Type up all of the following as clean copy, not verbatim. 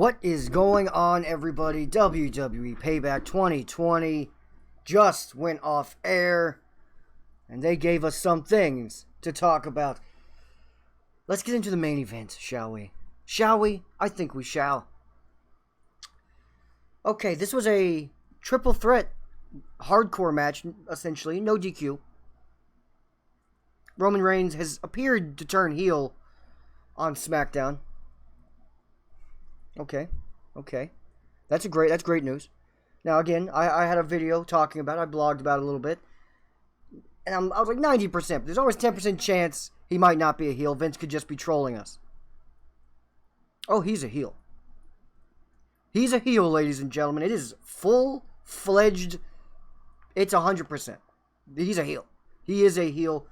What is going on, everybody? WWE Payback 2020 just went off air, and they gave us some things to talk about. Let's get into the main event, shall we? Shall we? I think we shall. Okay, this was a triple threat hardcore match, essentially. No DQ. Roman Reigns has appeared to turn heel on SmackDown. Okay. That's great news. Now, again, I had a video talking about it. I blogged about it a little bit. And I was like 90%. But there's always 10% chance he might not be a heel. Vince could just be trolling us. Oh, he's a heel. He's a heel, ladies and gentlemen. It is full-fledged. It's 100%. He's a heel. He is a heel.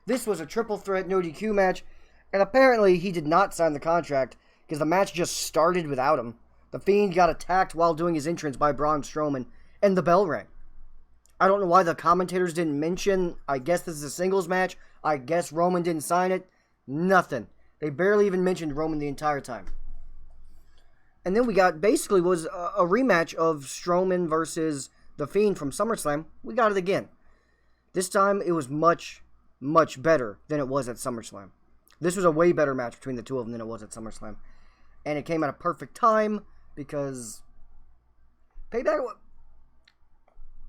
This was a triple threat no DQ match. And apparently he did not sign the contract, because the match just started without him. The Fiend got attacked while doing his entrance by Braun Strowman, and the bell rang. I don't know why the commentators didn't mention, I guess this is a singles match, I guess Roman didn't sign it. Nothing. They barely even mentioned Roman the entire time. And then we got, basically, was a rematch of Strowman versus the Fiend from SummerSlam. We got it again. This time, it was much, much better than it was at SummerSlam. This was a way better match between the two of them than it was at SummerSlam. And it came at a perfect time because Payback,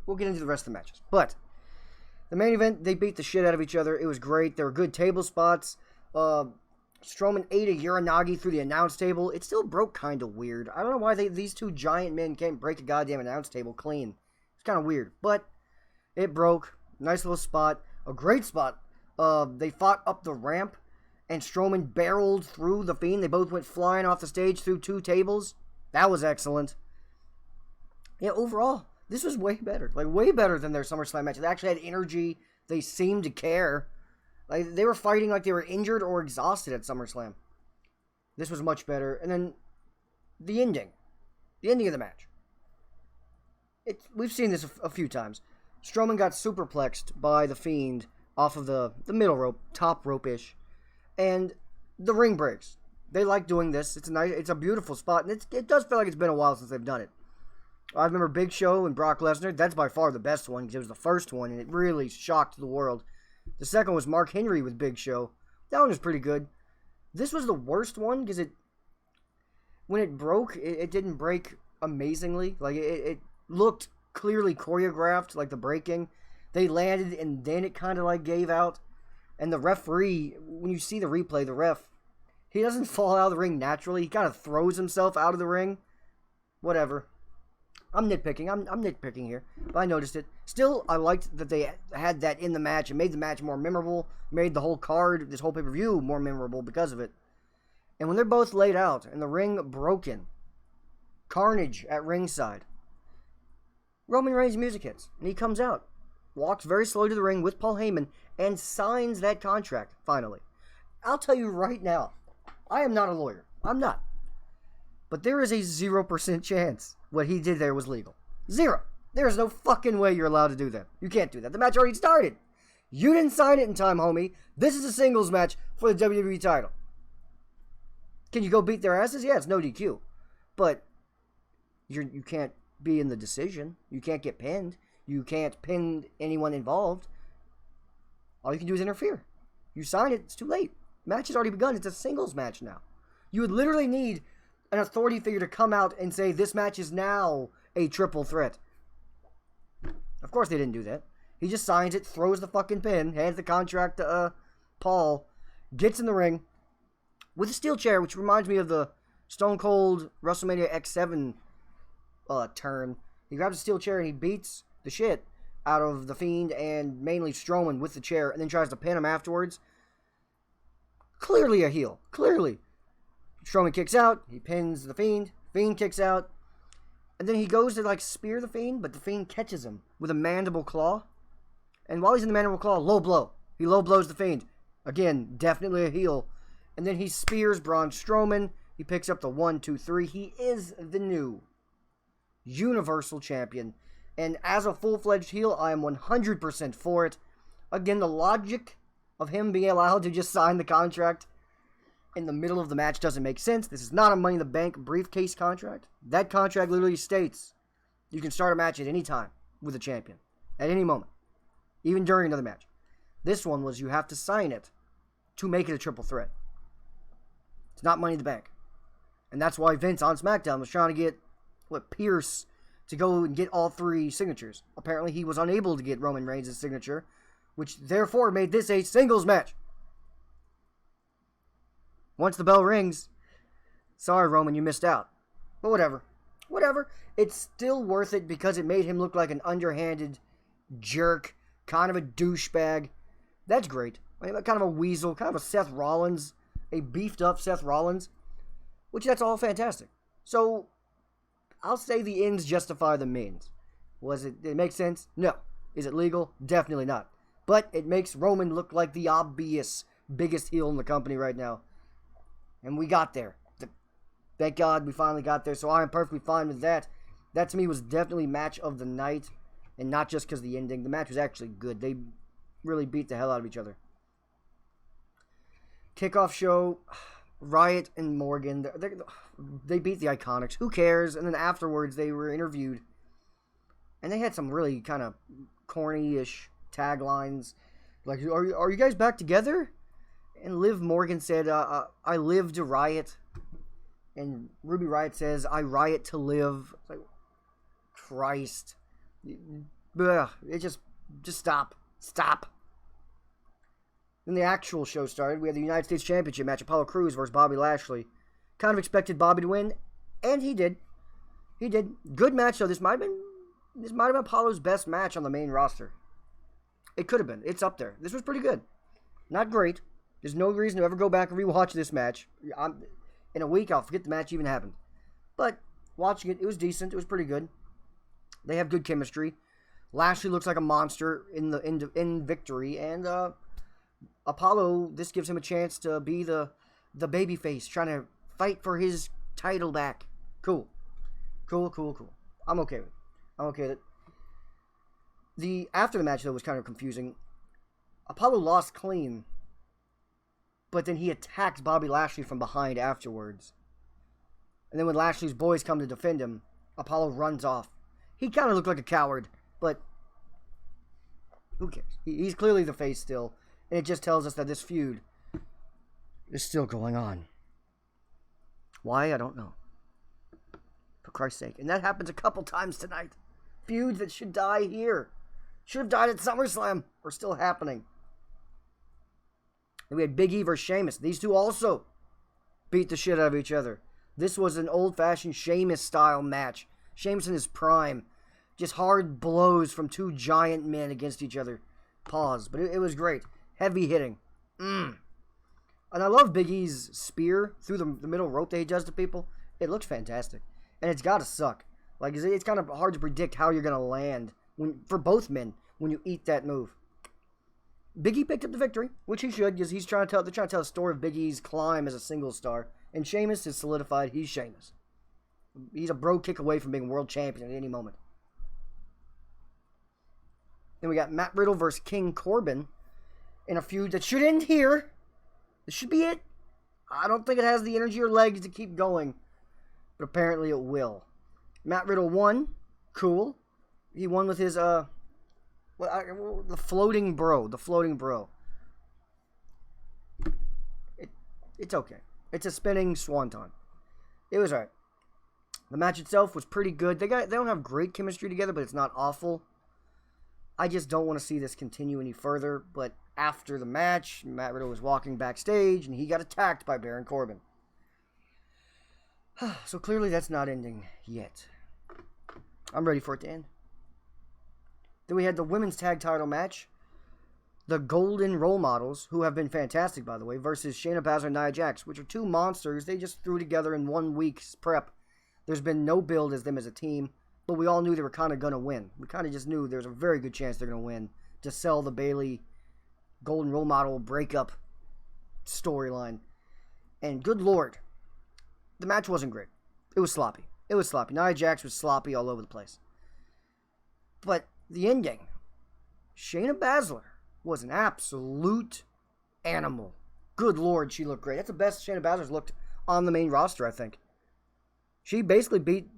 we'll get into the rest of the matches. But the main event, they beat the shit out of each other. It was great. There were good table spots. Strowman ate a Uranagi through the announce table. It still broke kind of weird. I don't know why these two giant men can't break a goddamn announce table clean. It's kind of weird. But it broke. Nice little spot. A great spot. They fought up the ramp, and Strowman barreled through the Fiend. They both went flying off the stage through two tables. That was excellent. Yeah, overall, this was way better. Like, way better than their SummerSlam matches. They actually had energy. They seemed to care. Like, they were fighting like they were injured or exhausted at SummerSlam. This was much better. And then, the ending. The ending of the match. We've seen this a few times. Strowman got superplexed by the Fiend off of the middle rope, top rope-ish. And the ring breaks. They like doing this. It's a beautiful spot, and it does feel like it's been a while since they've done it. I remember Big Show and Brock Lesnar. That's by far the best one, because it was the first one, and it really shocked the world. The second was Mark Henry with Big Show. That one was pretty good. This was the worst one, because when it broke, it didn't break amazingly. Like, it looked clearly choreographed, like the breaking. They landed, and then it kind of like gave out. And the referee, when you see the replay, the ref, he doesn't fall out of the ring naturally. He kind of throws himself out of the ring. Whatever. I'm nitpicking. I'm nitpicking here. But I noticed it. Still, I liked that they had that in the match. It made the match more memorable. Made the whole card, this whole pay-per-view, more memorable because of it. And when they're both laid out and the ring broken, carnage at ringside, Roman Reigns' music hits. And he comes out. Walks very slowly to the ring with Paul Heyman and signs that contract, finally. I'll tell you right now, I am not a lawyer. I'm not. But there is a 0% chance what he did there was legal. Zero. There is no fucking way you're allowed to do that. You can't do that. The match already started. You didn't sign it in time, homie. This is a singles match for the WWE title. Can you go beat their asses? Yeah, it's no DQ. But you can't be in the decision. You can't get pinned. You can't pin anyone involved. All you can do is interfere. You sign it, it's too late. Match has already begun. It's a singles match now. You would literally need an authority figure to come out and say, this match is now a triple threat. Of course they didn't do that. He just signs it, throws the fucking pin, hands the contract to Paul, gets in the ring with a steel chair, which reminds me of the Stone Cold WrestleMania X7 turn. He grabs a steel chair and he beats the shit out of the Fiend and mainly Strowman with the chair, and then tries to pin him afterwards. Clearly a heel. Clearly. Strowman kicks out. He pins the Fiend. Fiend kicks out. And then he goes to like spear the Fiend, but the Fiend catches him with a mandible claw. And while he's in the mandible claw, low blow. He low blows the Fiend. Again, definitely a heel. And then he spears Braun Strowman. He picks up the 1, 2, 3. He is the new Universal Champion. And as a full-fledged heel, I am 100% for it. Again, the logic of him being allowed to just sign the contract in the middle of the match doesn't make sense. This is not a Money in the Bank briefcase contract. That contract literally states you can start a match at any time with a champion. At any moment. Even during another match. This one was you have to sign it to make it a triple threat. It's not Money in the Bank. And that's why Vince on SmackDown was trying to get Pierce to go and get all 3 signatures. Apparently he was unable to get Roman Reigns' signature, which therefore made this a singles match. Once the bell rings, sorry Roman, you missed out. But whatever. Whatever. It's still worth it because it made him look like an underhanded jerk, kind of a douchebag. That's great. Kind of a weasel, kind of a Seth Rollins, a beefed up Seth Rollins, which that's all fantastic. So, I'll say the ends justify the means. Did it make sense? No. Is it legal? Definitely not. But it makes Roman look like the obvious biggest heel in the company right now. And we got there. Thank God we finally got there, so I am perfectly fine with that. That to me was definitely match of the night, and not just because of the ending. The match was actually good. They really beat the hell out of each other. Kickoff show, Riot and Morgan, they beat the Iconics. Who cares? And then afterwards they were interviewed, and they had some really kind of corny-ish taglines, like, are you guys back together? And Liv Morgan said, I live to riot. And Ruby Riott says, I riot to live. It's like, Christ. Ugh, it just stop. Stop. Then the actual show started. We had the United States Championship match, Apollo Crews versus Bobby Lashley. Kind of expected Bobby to win, and he did. He did. Good match, though. This might have been Apollo's best match on the main roster. It could have been. It's up there. This was pretty good. Not great. There's no reason to ever go back and rewatch this match. In a week, I'll forget the match even happened. But watching it, it was decent. It was pretty good. They have good chemistry. Lashley looks like a monster in victory, and Apollo, this gives him a chance to be the babyface, trying to fight for his title back. Cool. I'm okay with it. After the match, though, was kind of confusing. Apollo lost clean, but then he attacked Bobby Lashley from behind afterwards. And then when Lashley's boys come to defend him, Apollo runs off. He kind of looked like a coward, but who cares? He's clearly the face still, and it just tells us that this feud is still going on. Why? I don't know. For Christ's sake. And that happens a couple times tonight. Feuds that should die here. Should have died at SummerSlam are still happening. And we had Big E versus Sheamus. These two also beat the shit out of each other. This was an old-fashioned Sheamus-style match. Sheamus in his prime. Just hard blows from two giant men against each other. Pause. But it was great. Heavy hitting. And I love Big E's spear through the middle rope that he does to people. It looks fantastic. And it's got to suck. Like, it's kind of hard to predict how you're going to land for both men when you eat that move. Big E picked up the victory, which he should, because they're trying to tell the story of Big E's climb as a single star. And Sheamus is solidified. He's Sheamus. He's a bro kick away from being world champion at any moment. Then we got Matt Riddle versus King Corbin in a feud that should end here. This should be it. I don't think it has the energy or legs to keep going, but apparently it will. Matt Riddle won. Cool. He won with his the floating bro. The floating bro. It's okay. It's a spinning swanton. It was alright. The match itself was pretty good. They don't have great chemistry together, but it's not awful. I just don't want to see this continue any further. But after the match, Matt Riddle was walking backstage, and he got attacked by Baron Corbin. So clearly that's not ending yet. I'm ready for it to end. Then we had the women's tag title match. The Golden Role Models, who have been fantastic, by the way, versus Shayna Baszler and Nia Jax, which are two monsters they just threw together in 1 week's prep. There's been no build as them as a team, but we all knew they were kind of going to win. We kind of just knew there was a very good chance they're going to win to sell the Bayley Golden Role Model breakup storyline. And good Lord, the match wasn't great. It was sloppy. Nia Jax was sloppy all over the place. But the ending, Shayna Baszler was an absolute animal. Good Lord, she looked great. That's the best Shayna Baszler's looked on the main roster, I think. She basically beat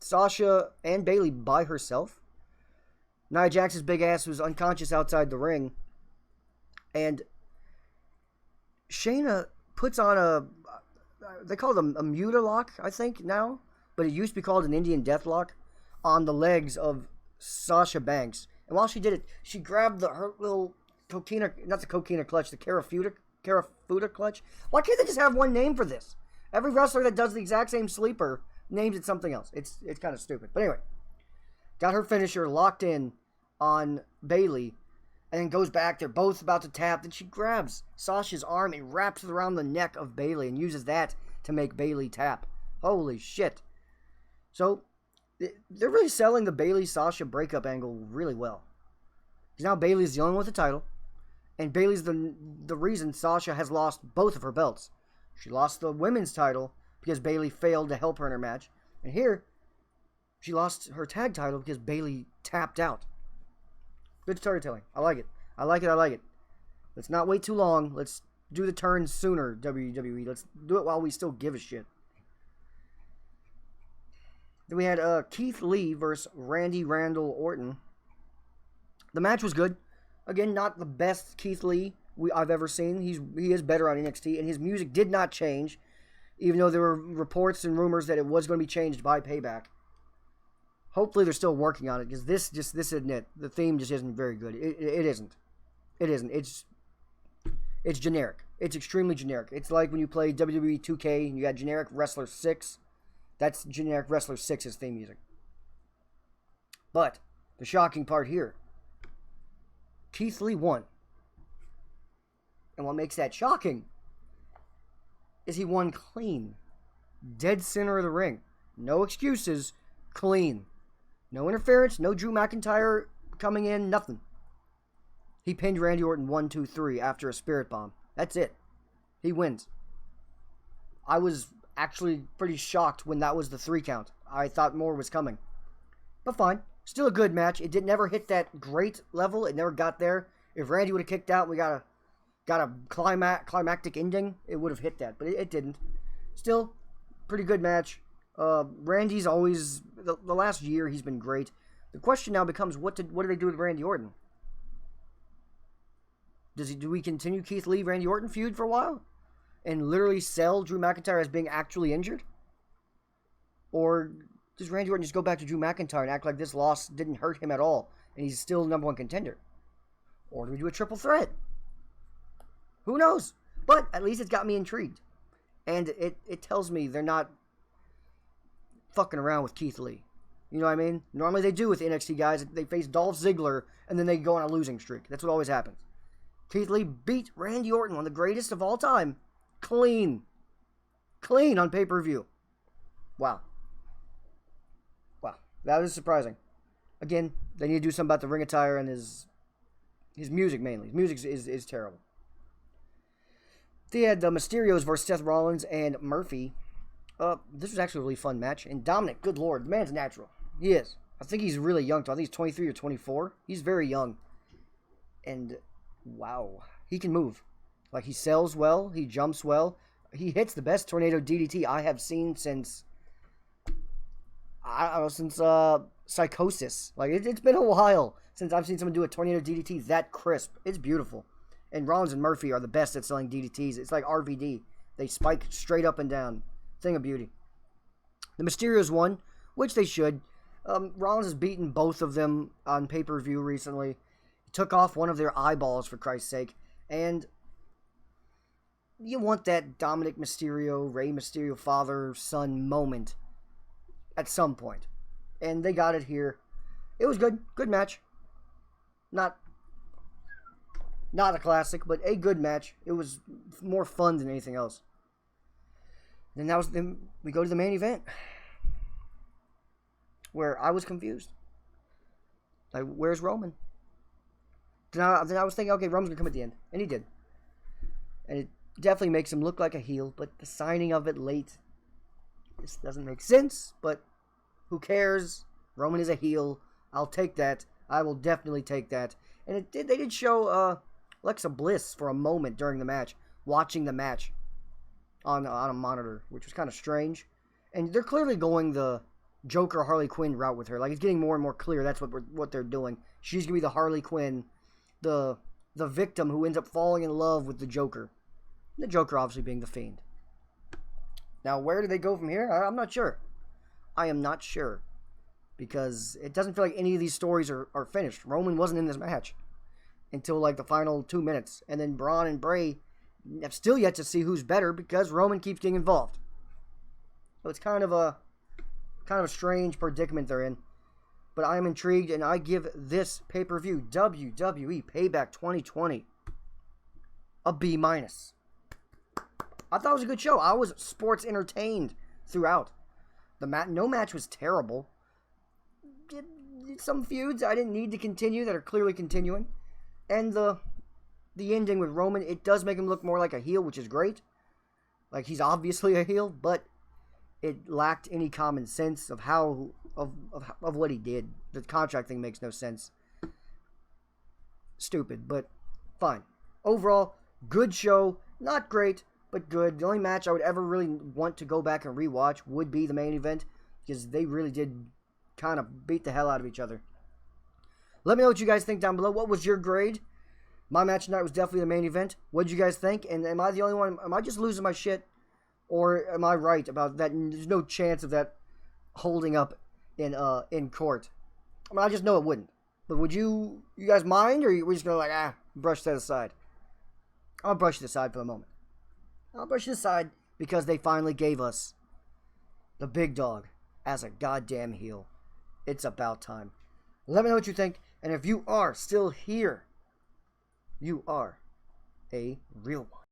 Sasha and Bayley by herself. Nia Jax's big ass was unconscious outside the ring. And Shayna puts on they call it a Mutilock, I think, now. But it used to be called an Indian Deathlock on the legs of Sasha Banks. And while she did it, she grabbed her little coquina, not the coquina clutch, the Karafuda clutch. Why can't they just have one name for this? Every wrestler that does the exact same sleeper names it something else. It's kind of stupid. But anyway, got her finisher locked in on Bayley, and then goes back. They're both about to tap. Then she grabs Sasha's arm and wraps it around the neck of Bayley and uses that to make Bayley tap. Holy shit. So, they're really selling the Bayley-Sasha breakup angle really well. Because now Bayley's the only one with the title. And Bayley's the reason Sasha has lost both of her belts. She lost the women's title because Bayley failed to help her in her match. And here, she lost her tag title because Bayley tapped out. Good storytelling. I like it. I like it. Let's not wait too long. Let's do the turn sooner, WWE. Let's do it while we still give a shit. Then we had Keith Lee versus Randy Randall Orton. The match was good. Again, not the best Keith Lee I've ever seen. He is better on NXT, and his music did not change, even though there were reports and rumors that it was going to be changed by Payback. Hopefully they're still working on it, because this isn't it. The theme just isn't very good. It isn't. It isn't. It's generic. It's extremely generic. It's like when you play WWE 2K and you got generic Wrestler 6. That's generic Wrestler 6's theme music. But the shocking part here, Keith Lee won. And what makes that shocking is he won clean. Dead center of the ring. No excuses. Clean. No interference. No Drew McIntyre coming in. Nothing. He pinned Randy Orton 1, 2, 3 after a spirit bomb. That's it. He wins. I was actually pretty shocked when that was the 3 count. I thought more was coming. But fine. Still a good match. It never hit that great level. It never got there. If Randy would have kicked out, we got a climactic ending, it would have hit that. But it didn't. Still, pretty good match. Randy's always, the last year, he's been great. The question now becomes, what do they do with Randy Orton? Do we continue Keith Lee, Randy Orton feud for a while? And literally sell Drew McIntyre as being actually injured? Or does Randy Orton just go back to Drew McIntyre and act like this loss didn't hurt him at all, and he's still the #1 contender? Or do we do a triple threat? Who knows? But at least it's got me intrigued. And it tells me they're not fucking around with Keith Lee. You know what I mean? Normally they do with NXT guys. They face Dolph Ziggler, and then they go on a losing streak. That's what always happens. Keith Lee beat Randy Orton, one of the greatest of all time. Clean. Clean on pay-per-view. Wow. Wow. That is surprising. Again, they need to do something about the ring attire and his music mainly. His music is terrible. They had the Mysterios versus Seth Rollins and Murphy. This was actually a really fun match. And Dominic, good lord, the man's natural. He is. I think he's really young, too. I think he's 23 or 24. He's very young. And, wow. He can move. Like, he sells well. He jumps well. He hits the best tornado DDT I have seen since... I don't know, since Psychosis. Like, it's been a while since I've seen someone do a tornado DDT that crisp. It's beautiful. And Rollins and Murphy are the best at selling DDTs. It's like RVD. They spike straight up and down. Thing of beauty. The Mysterios won, which they should. Rollins has beaten both of them on pay-per-view recently. He took off one of their eyeballs, for Christ's sake. And you want that Dominic Mysterio, Rey Mysterio father-son moment at some point. And they got it here. It was good. Good match. Not a classic, but a good match. It was more fun than anything else. Then we go to the main event, where I was confused. Like, where's Roman? Then I was thinking, okay, Roman's going to come at the end. And he did. And it definitely makes him look like a heel, but the signing of it late, this doesn't make sense, but who cares? Roman is a heel. I'll take that. I will definitely take that. And they did show Alexa Bliss for a moment during the match watching the match on a monitor, which was kind of strange. And they're clearly going the Joker Harley Quinn route with her. Like, it's getting more and more clear that's what they're doing. She's gonna be the Harley Quinn, the victim who ends up falling in love with the Joker. The Joker obviously being the Fiend. Now, where do they go from here? I'm not sure. I am not sure. Because it doesn't feel like any of these stories are finished. Roman wasn't in this match until like the final 2 minutes. And then Braun and Bray have still yet to see who's better because Roman keeps getting involved. So it's kind of a strange predicament they're in. But I am intrigued, and I give this pay-per-view, WWE Payback 2020, a B-. I thought it was a good show. I was sports entertained throughout. No match was terrible. Some feuds I didn't need to continue that are clearly continuing. And the ending with Roman, it does make him look more like a heel, which is great. Like, he's obviously a heel, but it lacked any common sense of how of what he did. The contract thing makes no sense. Stupid, but fine. Overall, good show. Not great, but good. The only match I would ever really want to go back and rewatch would be the main event, because they really did kind of beat the hell out of each other. Let me know what you guys think down below. What was your grade? My match tonight was definitely the main event. What did you guys think? And am I the only one? Am I just losing my shit? Or am I right about that? There's no chance of that holding up in court. I mean, I just know it wouldn't. But would you guys mind? Or are we just going to brush that aside? I'll brush it aside for the moment. I'll brush it aside because they finally gave us the big dog as a goddamn heel. It's about time. Let me know what you think. And if you are still here, you are a real one.